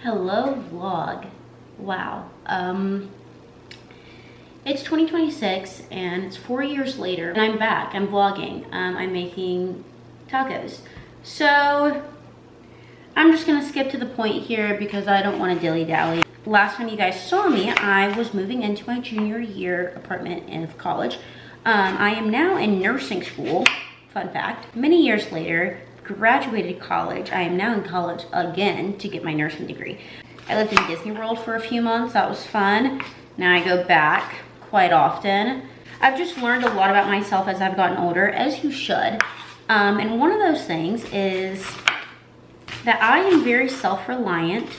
Hello vlog. Wow. It's 2026 and it's 4 years later and I'm back. I'm vlogging. I'm making tacos. So I'm just gonna skip to the point here because I don't want to dilly-dally. Last time you guys saw me, I was moving into my junior year apartment in college. I am now in nursing school. Fun fact. Many years later, graduated college. I am now in college again to get my nursing degree. I lived in Disney World for a few months. That was fun. Now I go back quite often. I've just learned a lot about myself as I've gotten older, as you should. And one of those things is that I am very self-reliant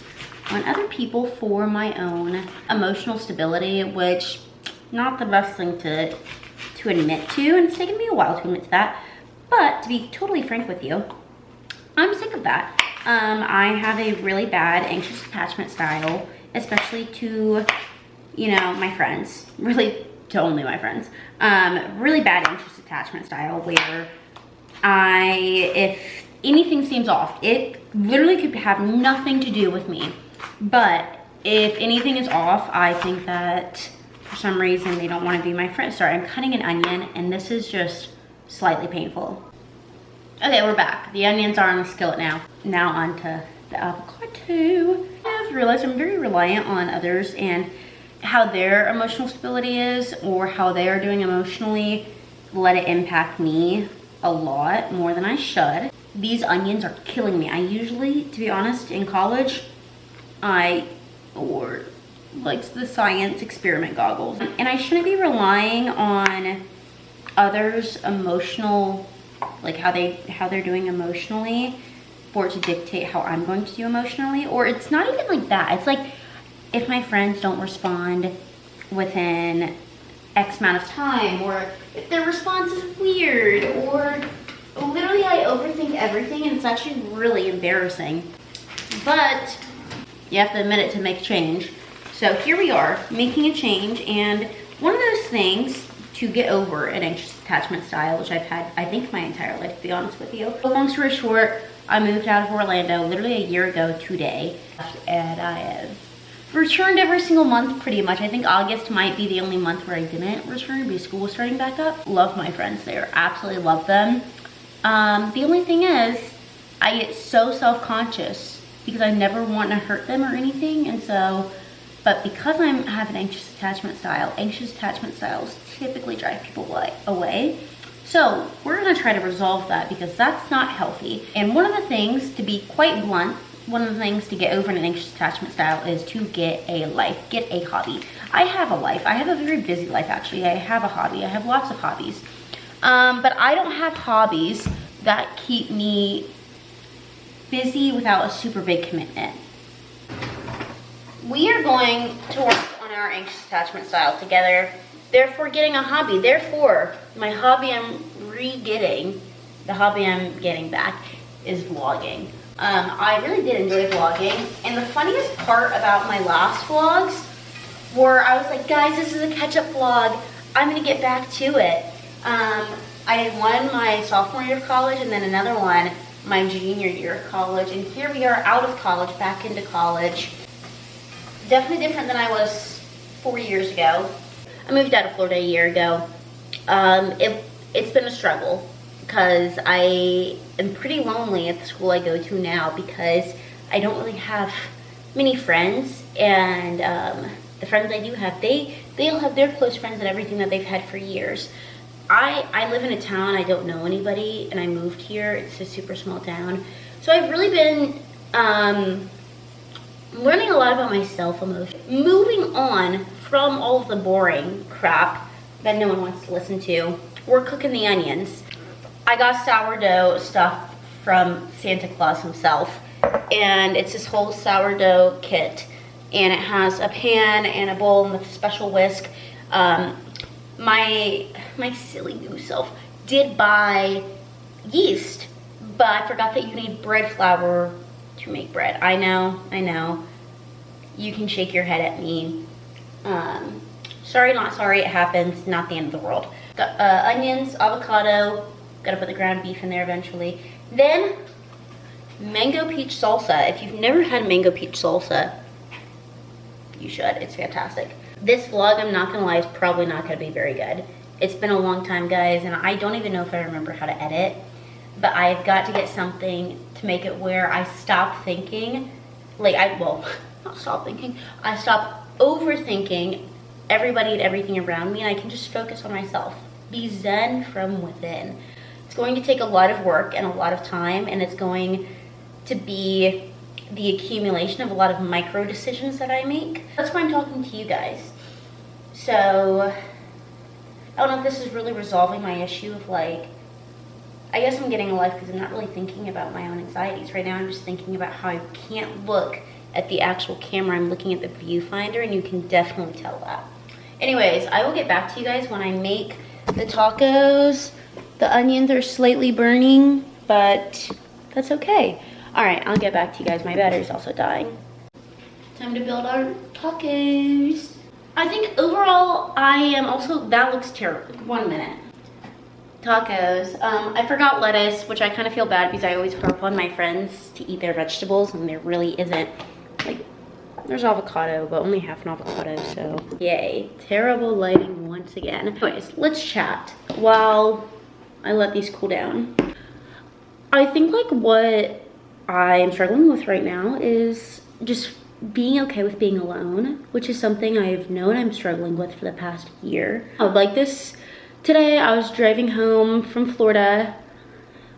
on other people for my own emotional stability, which not the best thing to admit to, and it's taken me a while to admit to that. But to be totally frank with you, I'm sick of that. I have a really bad anxious attachment style, especially to, you know, my friends, really to only my friends. Really bad anxious attachment style where if anything seems off, it literally could have nothing to do with me. But if anything is off, I think that for some reason they don't want to be my friend. Sorry, I'm cutting an onion and this is just slightly painful. Okay, we're back. The onions are on the skillet now. Now onto the avocado. I've realized I'm very reliant on others and how their emotional stability is or how they are doing emotionally. Let it impact me a lot more than I should. These onions are killing me. I usually, to be honest, in college, I wore like the science experiment goggles. And I shouldn't be relying on others' emotional, like how they're doing emotionally for it to dictate how I'm going to do emotionally. Or it's not even like that. It's like if my friends don't respond within X amount of time, or if their response is weird, or literally I overthink everything and it's actually really embarrassing. But you have to admit it to make a change. So here we are making a change, and one of those things to get over an anxious attachment style, which I've had, I think, my entire life, to be honest with you. But long story short, I moved out of Orlando literally a year ago today, and I have returned every single month pretty much. I think August might be the only month where I didn't return because school was starting back up. Love my friends there, absolutely love them. The only thing is, I get so self-conscious because I never want to hurt them or anything, and so, but because I have an anxious attachment styles typically drive people away. So we're gonna try to resolve that because that's not healthy. And one of the things, to be quite blunt, one of the things to get over an anxious attachment style is to get a life, get a hobby. I have a life. I have a very busy life, actually. I have a hobby. I have lots of hobbies. But I don't have hobbies that keep me busy without a super big commitment. We are going to work on our anxious attachment style together. Therefore, getting a hobby. Therefore, my hobby the hobby I'm getting back is vlogging. I really did enjoy vlogging. And the funniest part about my last vlogs were I was like, guys, this is a catch-up vlog. I'm gonna get back to it. I did one my sophomore year of college and then another one my junior year of college. And here we are out of college, back into college. Definitely different than I was 4 years ago. I moved out of Florida a year ago. It's been a struggle because I am pretty lonely at the school I go to now because I don't really have many friends, and the friends I do have, they'll have their close friends and everything that they've had for years. I live in a town, I don't know anybody, and I moved here. It's a super small town. So I've really been learning a lot about myself emotionally. Moving on from all of the boring crap that no one wants to listen to, we're cooking the onions. I got sourdough stuff from Santa Claus himself, and it's this whole sourdough kit, and it has a pan and a bowl with a special whisk. My silly new self did buy yeast, but I forgot that you need bread flour to make bread. I know. You can shake your head at me. Sorry, not sorry, it happens. Not the end of the world. Got onions, avocado, gotta put the ground beef in there eventually. Then mango peach salsa. If you've never had mango peach salsa, you should. It's fantastic. This vlog, I'm not gonna lie, is probably not gonna be very good. It's been a long time, guys, and I don't even know if I remember how to edit, but I've got to get something to make it where I stop thinking, like not stop thinking, I stop overthinking everybody and everything around me, and I can just focus on myself. Be zen from within. It's going to take a lot of work and a lot of time, and it's going to be the accumulation of a lot of micro decisions that I make. That's why I'm talking to you guys. So I don't know if this is really resolving my issue of like, I guess I'm getting a life because I'm not really thinking about my own anxieties. Right now I'm just thinking about how I can't look at the actual camera. I'm looking at the viewfinder, and you can definitely tell that. Anyways, I will get back to you guys when I make the tacos. The onions are slightly burning, but that's okay. All right, I'll get back to you guys. My battery's also dying. Time to build our tacos. I think overall, I am also, that looks terrible. 1 minute. Tacos. I forgot lettuce, which I kind of feel bad because I always harp on my friends to eat their vegetables, and there really isn't. Like, there's avocado, but only half an avocado, so yay. Terrible lighting once again. Anyways, let's chat while I let these cool down. I think like what I am struggling with right now is just being okay with being alone, which is something I've known I'm struggling with for the past year. Like this, today I was driving home from Florida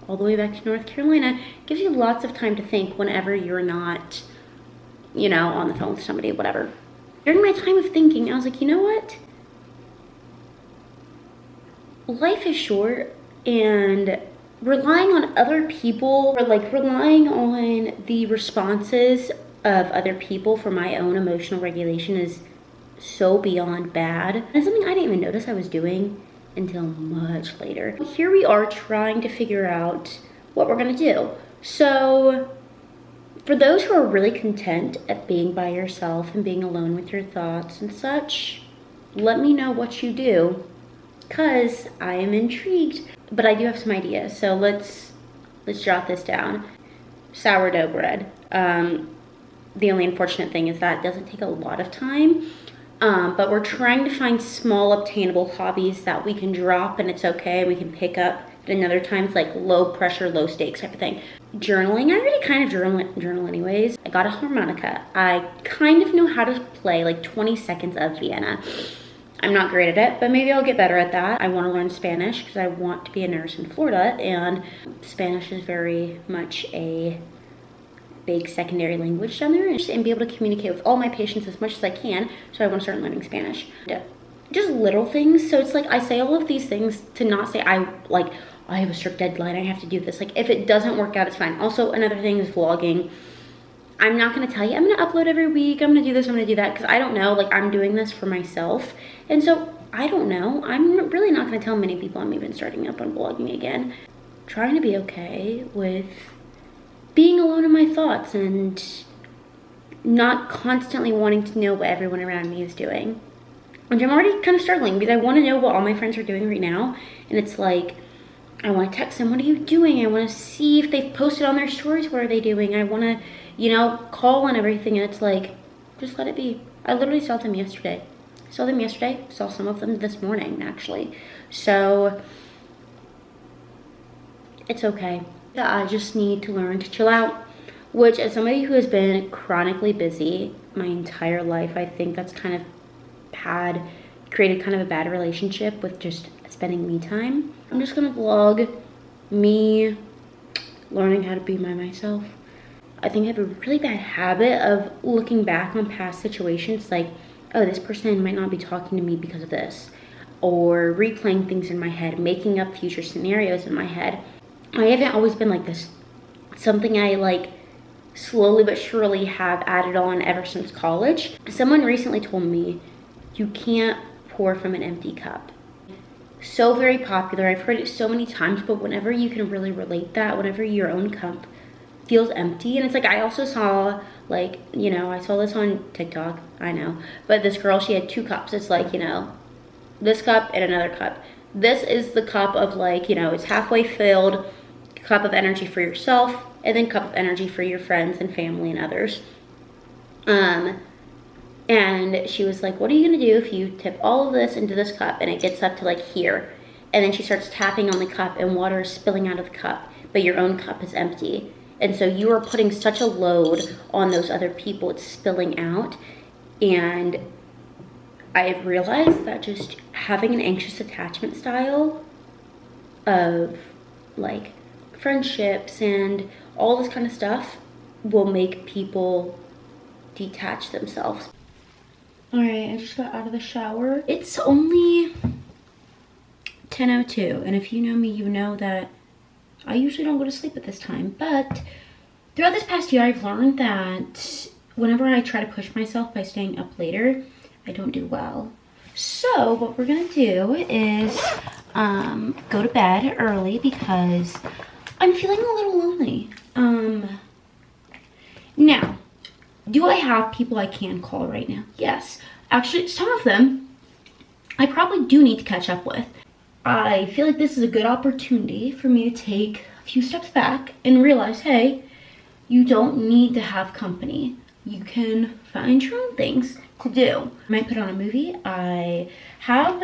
all the way back to North Carolina. It gives you lots of time to think whenever you're not, you know, on the phone with somebody, whatever. During my time of thinking, I was like, you know what? Life is short, and relying on other people, or like relying on the responses of other people for my own emotional regulation is so beyond bad. And it's something I didn't even notice I was doing until much later. Here we are trying to figure out what we're gonna do. So for those who are really content at being by yourself and being alone with your thoughts and such, let me know what you do, because I am intrigued. But I do have some ideas, so let's jot this down. Sourdough bread. The only unfortunate thing is that it doesn't take a lot of time, but we're trying to find small obtainable hobbies that we can drop and it's okay, we can pick up at another time. It's like low pressure, low stakes type of thing. Journaling, I already kind of journal anyways. I got a harmonica. I kind of know how to play like 20 seconds of Vienna. I'm not great at it, but maybe I'll get better at that. I want to learn Spanish because I want to be a nurse in Florida, and Spanish is very much a big secondary language down there, and be able to communicate with all my patients as much as I can, so I want to start learning Spanish. Just little things. So it's like I say all of these things to not say I have a strict deadline, I have to do this. Like if it doesn't work out, it's fine. Also, another thing is vlogging. I'm not gonna tell you, I'm gonna upload every week, I'm gonna do this, I'm gonna do that, because I don't know, like I'm doing this for myself. And so, I don't know, I'm really not gonna tell many people I'm even starting up on vlogging again. Trying to be okay with being alone in my thoughts and not constantly wanting to know what everyone around me is doing. And I'm already kind of struggling because I wanna know what all my friends are doing right now. And it's like, I wanna text them, what are you doing? I wanna see if they've posted on their stories, what are they doing? I wanna, you know, call and everything, and it's like, just let it be. I literally saw them yesterday. Saw some of them this morning, actually. So, it's okay. I just need to learn to chill out, which as somebody who has been chronically busy my entire life, I think that's kind of created kind of a bad relationship with just spending me time. I'm just gonna vlog me learning how to be by myself. I think I have a really bad habit of looking back on past situations like, oh, this person might not be talking to me because of this, or replaying things in my head, making up future scenarios in my head. I haven't always been like this. It's something I like slowly but surely have added on ever since college. Someone recently told me, you can't pour from an empty cup. So very popular, I've heard it so many times, but whenever you can really relate that, whenever your own cup feels empty. And it's like, I also saw, like, you know, I saw this on TikTok, I know, but this girl, she had 2 cups. It's like, you know, this cup and another cup. This is the cup of like, you know, it's halfway filled, cup of energy for yourself. and then cup of energy for your friends and family and others. And she was like, what are you gonna do if you tip all of this into this cup and it gets up to like here? And then she starts tapping on the cup and water is spilling out of the cup, but your own cup is empty. And so you are putting such a load on those other people, it's spilling out. And I've realized that just having an anxious attachment style of like friendships and all this kind of stuff will make people detach themselves. All right, I just got out of the shower. It's only 10:02, and if you know me, you know that I usually don't go to sleep at this time, but throughout this past year, I've learned that whenever I try to push myself by staying up later, I don't do well. So what we're gonna do is go to bed early because I'm feeling a little lonely. Now, do I have people I can call right now? Yes. Actually, some of them I probably do need to catch up with. I feel like this is a good opportunity for me to take a few steps back and realize, hey, you don't need to have company. You can find your own things to do. I might put on a movie. I have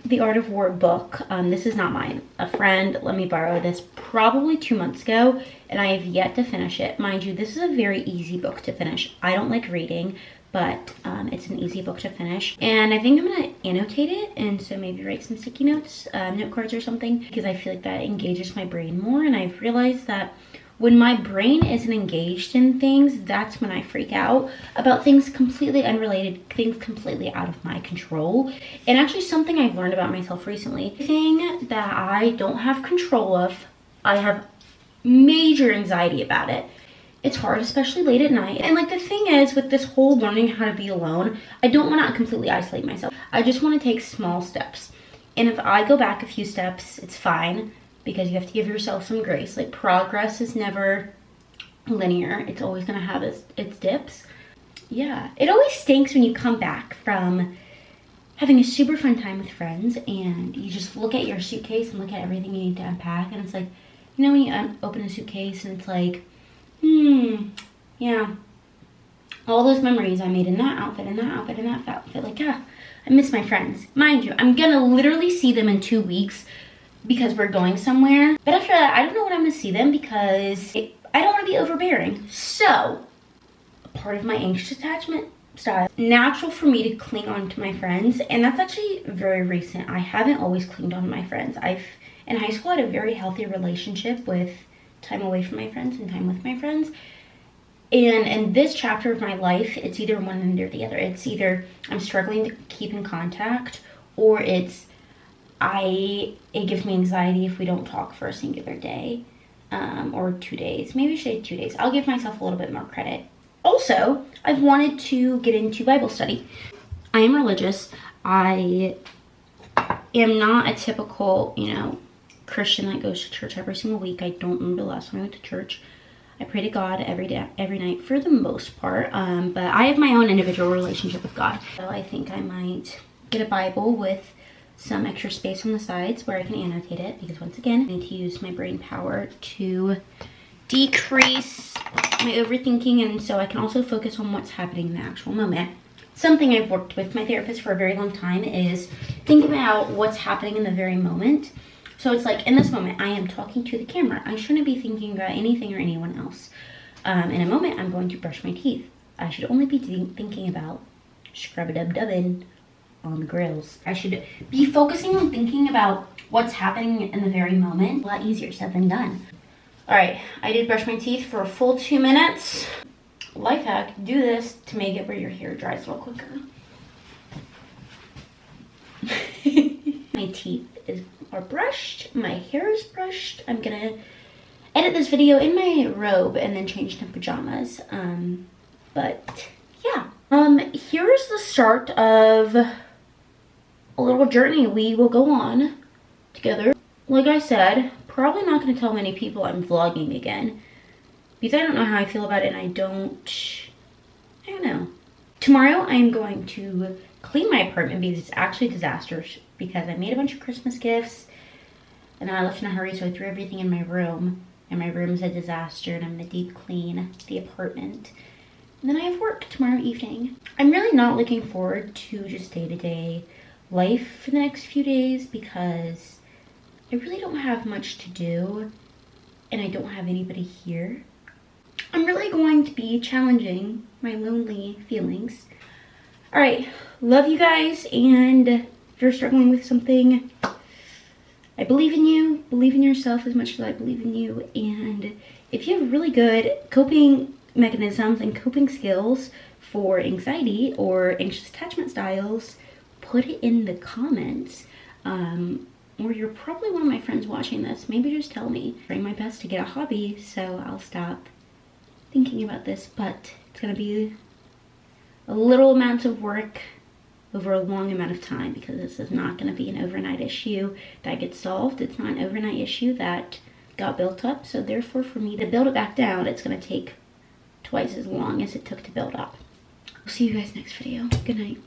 the Art of War book. This is not mine. A friend let me borrow this probably 2 months ago, and I have yet to finish it. Mind you, this is a very easy book to finish. I don't like reading, but it's an easy book to finish. And I think I'm gonna annotate it, and so maybe write some sticky notes, note cards or something, because I feel like that engages my brain more. And I've realized that when my brain isn't engaged in things, that's when I freak out about things completely unrelated, things completely out of my control. And actually something I've learned about myself recently, thing that I don't have control of, I have major anxiety about it. It's hard, especially late at night. And like the thing is, with this whole learning how to be alone, I don't want to completely isolate myself. I just want to take small steps. And if I go back a few steps, it's fine, because you have to give yourself some grace. Like, progress is never linear. It's always gonna have its dips. Yeah, it always stinks when you come back from having a super fun time with friends and you just look at your suitcase and look at everything you need to unpack, and it's like, you know, when you open a suitcase and it's like, yeah, all those memories I made in that outfit, in that outfit, in that outfit, like, yeah, I miss my friends. Mind you, I'm gonna literally see them in 2 weeks because we're going somewhere. But after that, I don't know when I'm gonna see them because I don't wanna be overbearing. So, a part of my anxious attachment style, natural for me to cling on to my friends, and that's actually very recent. I haven't always clinged on to my friends. In high school, I had a very healthy relationship with time away from my friends and time with my friends. And in this chapter of my life, it's either one end or the other. It's either I'm struggling to keep in contact, or it gives me anxiety if we don't talk for a singular day, or 2 days. Maybe I should say 2 days. I'll give myself a little bit more credit. Also, I've wanted to get into Bible study. I am religious. I am not a typical, Christian that goes to church every single week. I don't remember the last time I went to church. I pray to God every day, every night for the most part, but I have my own individual relationship with God. So I think I might get a Bible with some extra space on the sides where I can annotate it, because once again, I need to use my brain power to decrease my overthinking, and so I can also focus on what's happening in the actual moment. Something I've worked with my therapist for a very long time is thinking about what's happening in the very moment. So it's like, in this moment, I am talking to the camera. I shouldn't be thinking about anything or anyone else. In a moment, I'm going to brush my teeth. I should only be thinking about scrub-a-dub-dubbing on the grills. I should be focusing on thinking about what's happening in the very moment. A lot easier said than done. All right, I did brush my teeth for a full 2 minutes. Life hack, do this to make it where your hair dries a little quicker. My teeth are brushed, my hair is brushed. I'm gonna edit this video in my robe and then change to pajamas. But yeah. Here is the start of a little journey we will go on together. Like I said, probably not gonna tell many people I'm vlogging again, because I don't know how I feel about it, and I don't know. Tomorrow I'm going to clean my apartment because it's actually disastrous, because I made a bunch of Christmas gifts and then I left in a hurry, so I threw everything in my room. and my room's a disaster and I'm gonna deep clean the apartment. And then I have work tomorrow evening. I'm really not looking forward to just day-to-day life for the next few days because I really don't have much to do and I don't have anybody here. I'm really going to be challenging my lonely feelings. All right, love you guys, and if you're struggling with something, I believe in you. Believe in yourself as much as I believe in you, and if you have really good coping mechanisms and coping skills for anxiety or anxious attachment styles, put it in the comments. Or you're probably one of my friends watching this. Maybe just tell me. I'm trying my best to get a hobby, so I'll stop thinking about this, but it's gonna be a little amount of work over a long amount of time because this is not gonna be an overnight issue that gets solved. It's not an overnight issue that got built up, so therefore for me to build it back down, it's gonna take twice as long as it took to build up. I'll see you guys next video. Good night.